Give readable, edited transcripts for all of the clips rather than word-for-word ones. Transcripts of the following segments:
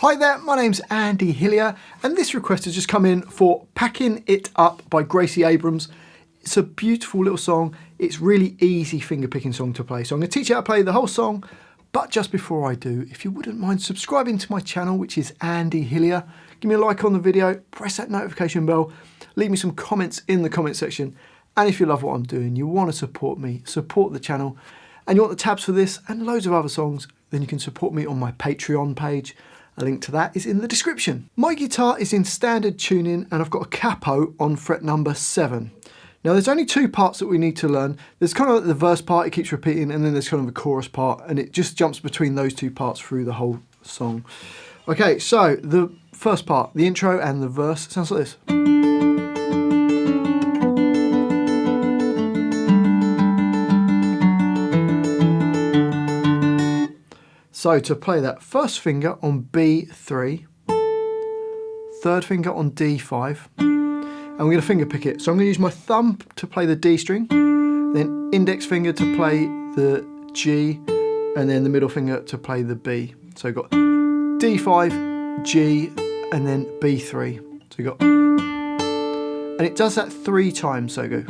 Hi there, my name's Andy Hillier, and this request has just come in for Packing It Up by Gracie Abrams. It's a beautiful little song. It's really easy fingerpicking song to play. So I'm going to teach you how to play the whole song, but just before I do, if you wouldn't mind subscribing to my channel, which is Andy Hillier, give me a like on the video, press that notification bell, leave me some comments in the comment section, and if you love what I'm doing, you want to support me, support the channel, and you want the tabs for this and loads of other songs, then you can support me on my Patreon page. A link to that is in the description. My guitar is in standard tuning and I've got a capo on fret number 7. Now there's only two parts that we need to learn. There's kind of like the verse part, it keeps repeating, and then there's kind of a chorus part, and it just jumps between those two parts through the whole song. Okay, so the first part, the intro and the verse, sounds like this. So to play that, first finger on B3, third finger on D5, and we're going to finger pick it. So I'm going to use my thumb to play the D string, then index finger to play the G, and then the middle finger to play the B. So we've got D5, G, and then B3. So we've got, and it does that 3 times, so go.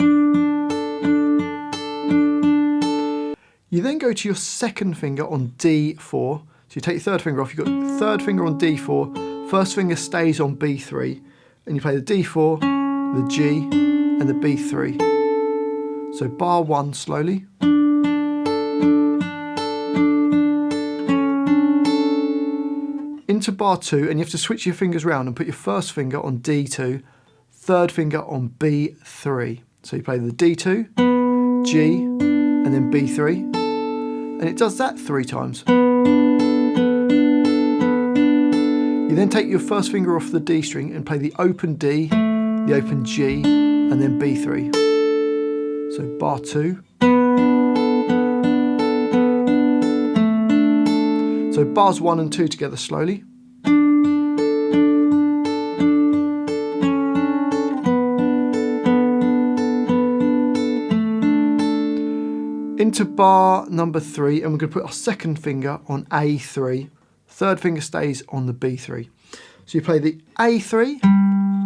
You then go to your second finger on D4. So you take your third finger off, you've got third finger on D4, first finger stays on B3, and you play the D4, the G, and the B3. So bar 1 slowly. Into bar 2, and you have to switch your fingers around and put your first finger on D2, third finger on B3. So you play the D2, G, and then B3. And it does that 3 times. You then take your first finger off the D string and play the open D, the open G, and then B3. So bar 2. So bars 1 and 2 together slowly. Into bar number 3, and we're going to put our second finger on A3, third finger stays on the B3. So you play the A3,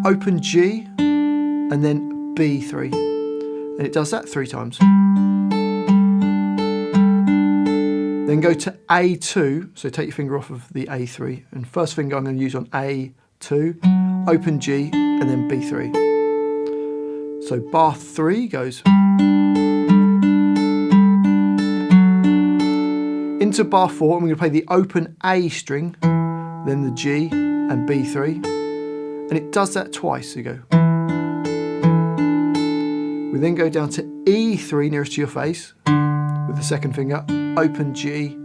open G, and then B3, and it does that 3 times. Then go to A2, so take your finger off of the A3, and first finger I'm going to use on A2, open G, and then B3. So bar 3 goes into bar 4, and we're going to play the open A string, then the G and B3, and it does that twice. So you go. We then go down to E3 nearest to your face with the second finger, open G,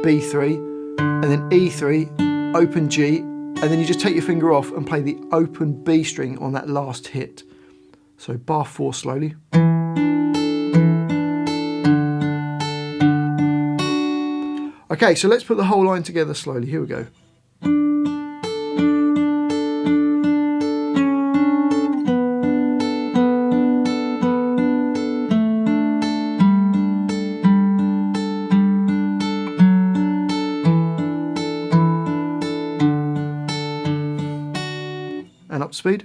B3, and then E3, open G, and then you just take your finger off and play the open B string on that last hit. So bar 4 slowly. Okay, so let's put the whole line together slowly. Here we go. And up speed.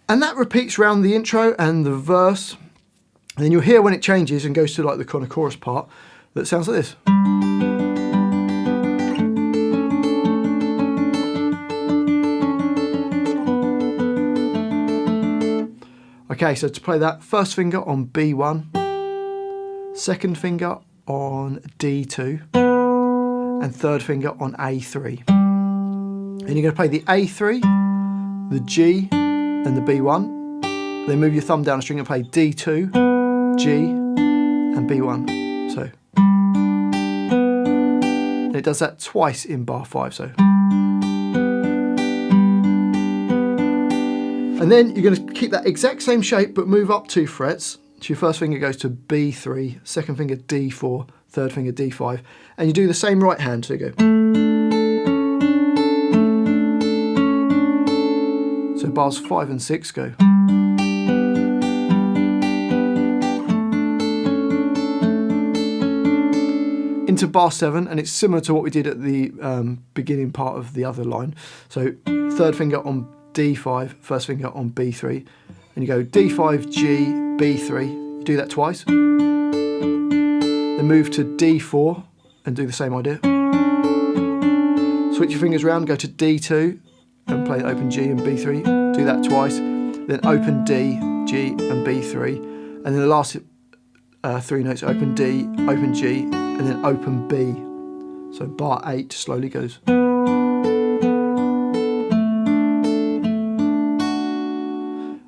And that repeats around the intro and the verse. And then you'll hear when it changes and goes to like the kind of chorus part that sounds like this. Okay, so to play that, first finger on B1, second finger on D2, and third finger on A3. And you're going to play the A3, the G, and the B1, then move your thumb down a string and play D2, G, and B1. So, and it does that twice in bar 5. So, and then you're going to keep that exact same shape but move up 2 frets. So your first finger goes to B3, second finger D4, third finger D5, and you do the same right hand. So you go. So bars 5 and 6 go. into bar 7, and it's similar to what we did at the beginning part of the other line. So third finger on D5, first finger on B3, and you go D5, G, B3. You do that twice. Then move to D4 and do the same idea. Switch your fingers around, go to D2 and play open G and B3. Do that twice. Then open D, G and B3. And then the last 3 notes, open D, open G, and then open B. So bar 8 slowly goes.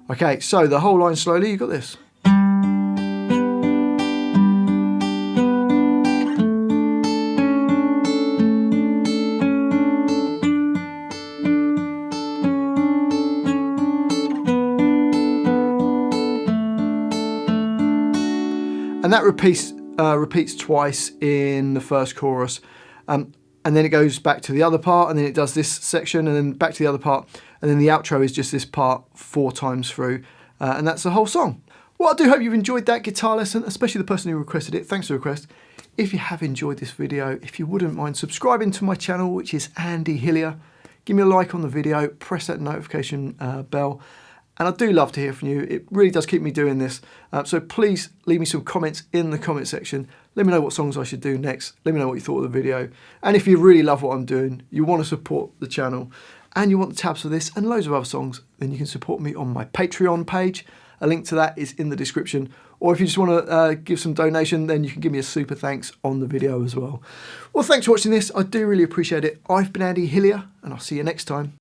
Okay, so the whole line slowly, you got this. And that repeats twice in the first chorus. And then it goes back to the other part, and then it does this section, and then back to the other part, and then the outro is just this part 4 times through, and that's the whole song. Well, I do hope you've enjoyed that guitar lesson, especially the person who requested it. Thanks for the request. If you have enjoyed this video, if you wouldn't mind subscribing to my channel, which is Andy Hillier, give me a like on the video, press that notification bell, and I do love to hear from you. It really does keep me doing this. So please leave me some comments in the comment section. Let me know what songs I should do next. Let me know what you thought of the video. And if you really love what I'm doing, you want to support the channel, and you want the tabs for this and loads of other songs, then you can support me on my Patreon page. A link to that is in the description. Or if you just want to give some donation, then you can give me a super thanks on the video as well. Well, thanks for watching this. I do really appreciate it. I've been Andy Hillier, and I'll see you next time.